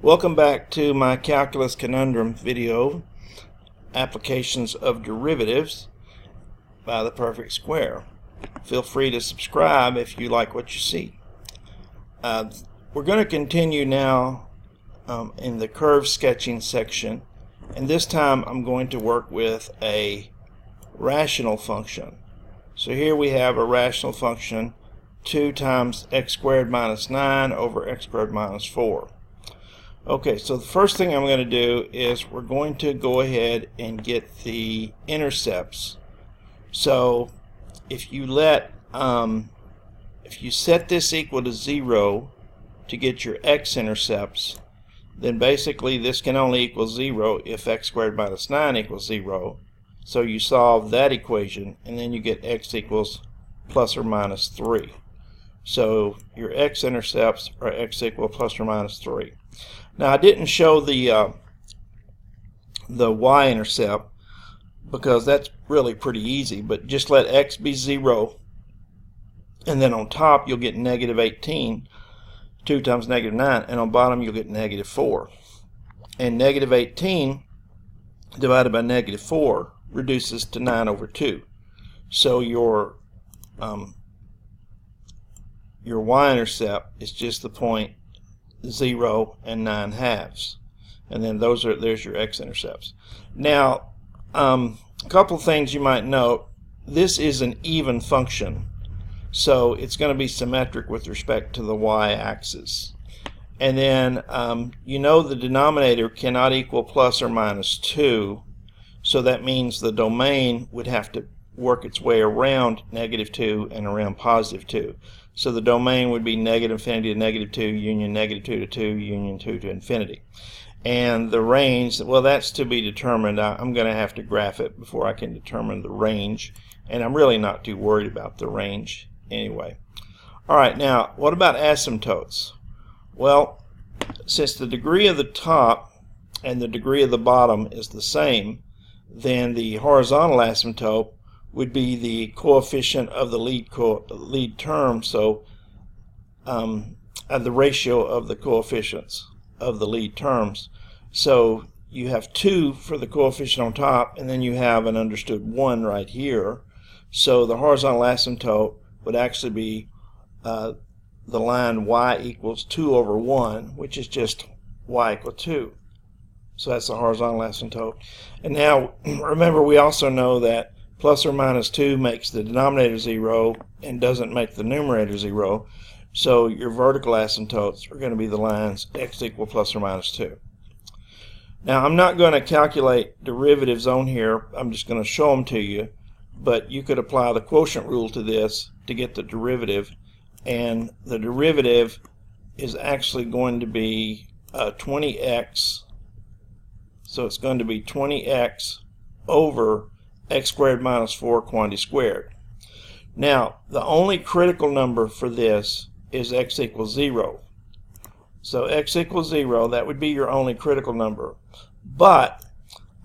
Welcome back to my Calculus Conundrum video, Applications of Derivatives by the Perfect Square. Feel free to subscribe if you like what you see. We're going to continue now in the curve sketching section, and this time I'm going to work with a rational function. So here we have a rational function 2 times x squared minus 9 over x squared minus 4. Okay, so the first thing I'm going to do is we're going to go ahead and get the intercepts. So if you set this equal to 0 to get your x-intercepts, then basically this can only equal 0 if x squared minus 9 equals 0. So you solve that equation and then you get x equals plus or minus 3. So your x-intercepts are x equal plus or minus 3. Now I didn't show the y-intercept because that's really pretty easy, but just let x be 0 and then on top you'll get negative 18, 2 times negative 9, and on bottom you'll get negative 4. And negative 18 divided by negative 4 reduces to 9 over 2. So your y-intercept is just the point 0 and 9 halves, and then there's your x-intercepts. Now a couple things you might note: this is an even function, so it's going to be symmetric with respect to the y-axis. And then you know the denominator cannot equal plus or minus 2, so that means the domain would have to work its way around negative 2 and around positive 2. So the domain would be negative infinity to negative 2 union negative 2 to 2 union 2 to infinity. And the range, well, that's to be determined. I'm going to have to graph it before I can determine the range, and I'm really not too worried about the range anyway. Alright, now what about asymptotes? Well, since the degree of the top and the degree of the bottom is the same, then the horizontal asymptote would be the coefficient of the lead term, so the ratio of the coefficients of the lead terms. So you have 2 for the coefficient on top, and then you have an understood 1 right here. So the horizontal asymptote would actually be the line y equals 2 over 1, which is just y equal 2. So that's the horizontal asymptote. And now remember, we also know that plus or minus 2 makes the denominator 0 and doesn't make the numerator 0. So your vertical asymptotes are going to be the lines x equal plus or minus 2. Now I'm not going to calculate derivatives on here. I'm just going to show them to you. But you could apply the quotient rule to this to get the derivative. And the derivative is actually going to be 20x. So it's going to be 20x over x squared minus 4 quantity squared. Now the only critical number for this is x equals 0. So x equals 0, that would be your only critical number. But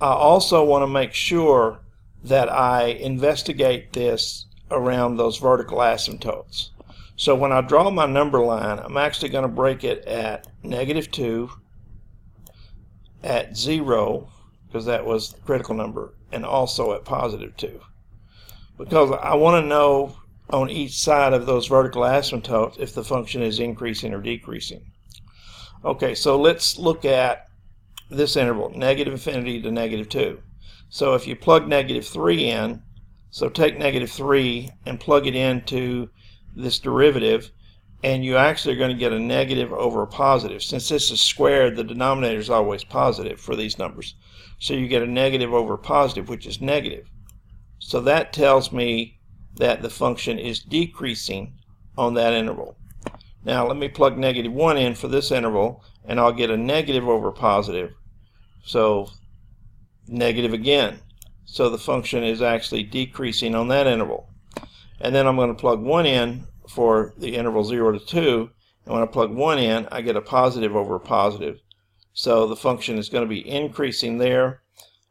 I also want to make sure that I investigate this around those vertical asymptotes. So when I draw my number line, I'm actually going to break it at negative 2, at 0, because that was the critical number, and also at positive 2, because I want to know on each side of those vertical asymptotes if the function is increasing or decreasing. Okay, so let's look at this interval, negative infinity to negative 2. So if you plug negative 3 in, so take negative 3 and plug it into this derivative, and you actually are going to get a negative over a positive. Since this is squared, the denominator is always positive for these numbers. So you get a negative over positive, which is negative. So that tells me that the function is decreasing on that interval. Now let me plug negative 1 in for this interval, and I'll get a negative over positive. So negative again. So the function is actually decreasing on that interval. And then I'm going to plug 1 in for the interval 0 to 2, and when I plug 1 in, I get a positive over positive. So the function is going to be increasing there.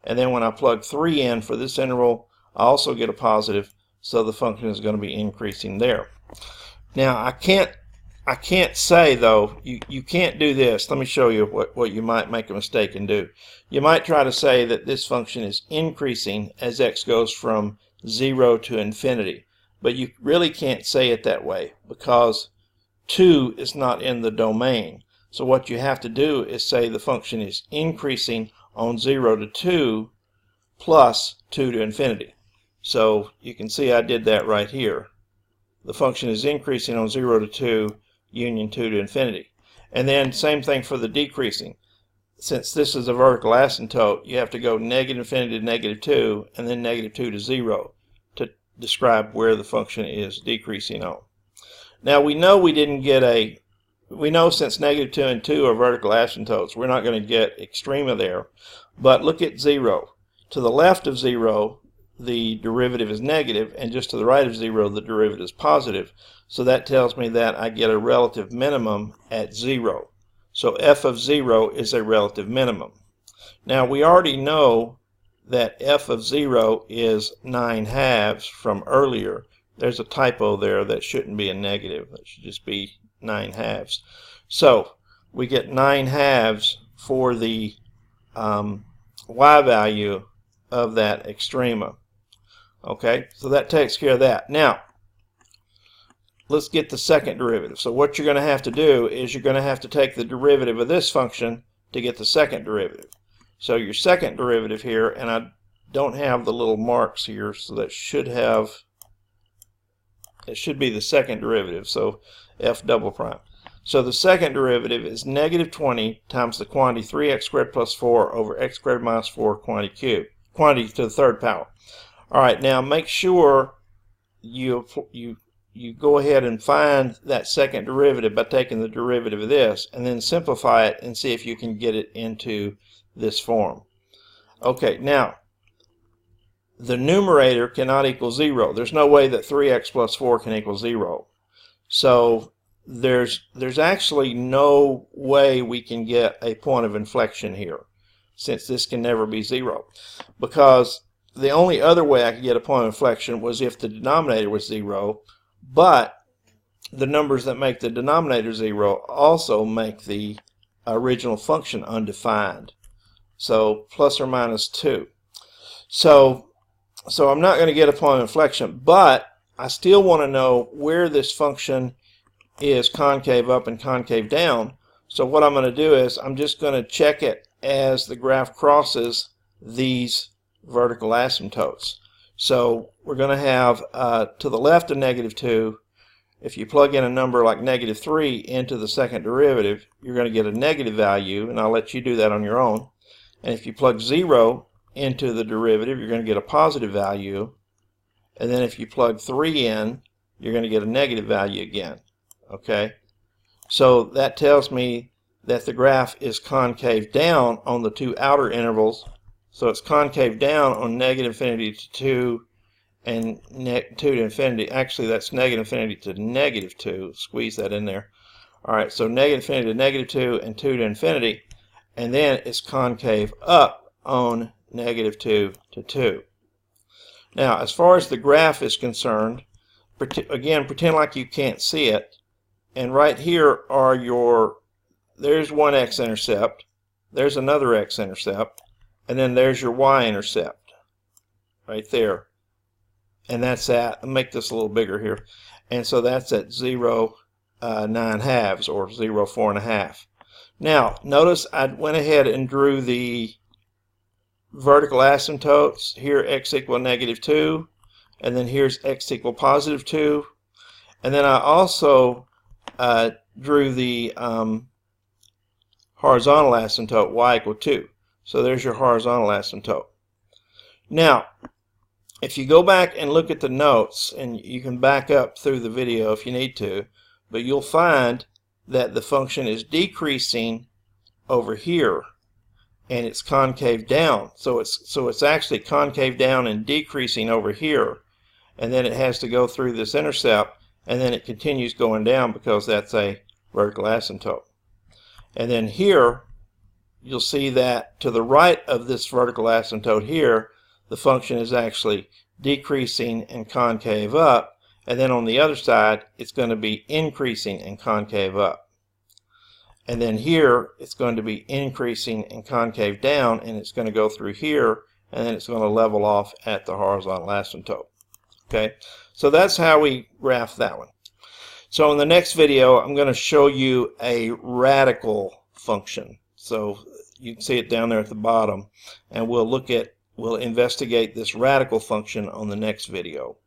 And then when I plug 3 in for this interval, I also get a positive, so the function is going to be increasing there. Now I can't I can't say, though, you can't do this. Let me show you what you might make a mistake and do. You might try to say that this function is increasing as x goes from 0 to infinity. But you really can't say it that way because 2 is not in the domain. So what you have to do is say the function is increasing on 0 to 2 plus 2 to infinity. So you can see I did that right here. The function is increasing on 0 to 2 union 2 to infinity. And then same thing for the decreasing. Since this is a vertical asymptote, you have to go negative infinity to negative 2 and then negative 2 to 0 to describe where the function is decreasing on. Now we know we know since negative 2 and 2 are vertical asymptotes, we're not going to get extrema there. But look at 0. To the left of 0, the derivative is negative, and just to the right of 0, the derivative is positive. So that tells me that I get a relative minimum at 0. So f of 0 is a relative minimum. Now we already know that f of 0 is 9/2 from earlier. There's a typo there. That shouldn't be a negative. That should just be 9/2. So we get 9/2 for the y value of that extrema. Okay, so that takes care of that. Now, let's get the second derivative. So what you're going to have to do is you're going to have to take the derivative of this function to get the second derivative. So your second derivative here, and I don't have the little marks here, so that should be the second derivative, so f double prime. So the second derivative is negative 20 times the quantity 3x squared plus 4 over x squared minus 4 quantity cubed, quantity to the third power. All right, now make sure you go ahead and find that second derivative by taking the derivative of this and then simplify it and see if you can get it into this form. Okay, now the numerator cannot equal 0. There's no way that 3x plus 4 can equal 0. So there's actually no way we can get a point of inflection here, since this can never be 0. Because the only other way I could get a point of inflection was if the denominator was 0, but the numbers that make the denominator 0 also make the original function undefined. So plus or minus 2. So I'm not going to get a point of inflection, but I still want to know where this function is concave up and concave down. So what I'm going to do is I'm just going to check it as the graph crosses these vertical asymptotes. So we're going to have to the left of negative 2, if you plug in a number like negative 3 into the second derivative, you're going to get a negative value, and I'll let you do that on your own. And if you plug 0 into the derivative, you're going to get a positive value. And then if you plug 3 in, you're going to get a negative value again. Okay? So that tells me that the graph is concave down on the two outer intervals. So it's concave down on negative infinity to 2 and 2 to infinity. Actually, that's negative infinity to negative 2. Squeeze that in there. All right, so negative infinity to negative 2 and 2 to infinity. And then it's concave up on negative 2 to 2. Now, as far as the graph is concerned, again, pretend like you can't see it. And right here are there's one x-intercept, there's another x-intercept, and then there's your y-intercept right there. And that's at, I'll make this a little bigger here. And so that's at 0, 9/2 or 0, 4.5. Now, notice I went ahead and drew the vertical asymptotes. Here x equal negative 2, and then here's x equal positive 2. And then I also drew the horizontal asymptote, y equal 2. So there's your horizontal asymptote. Now, if you go back and look at the notes, and you can back up through the video if you need to, but you'll find that the function is decreasing over here, and it's concave down. So it's actually concave down and decreasing over here, and then it has to go through this intercept, and then it continues going down because that's a vertical asymptote. And then here, you'll see that to the right of this vertical asymptote here, the function is actually decreasing and concave up, and then on the other side it's going to be increasing and concave up. And then here it's going to be increasing and concave down, and it's going to go through here, and then it's going to level off at the horizontal asymptote. Okay, so that's how we graph that one. So in the next video I'm going to show you a radical function. So you can see it down there at the bottom, and we'll investigate this radical function on the next video.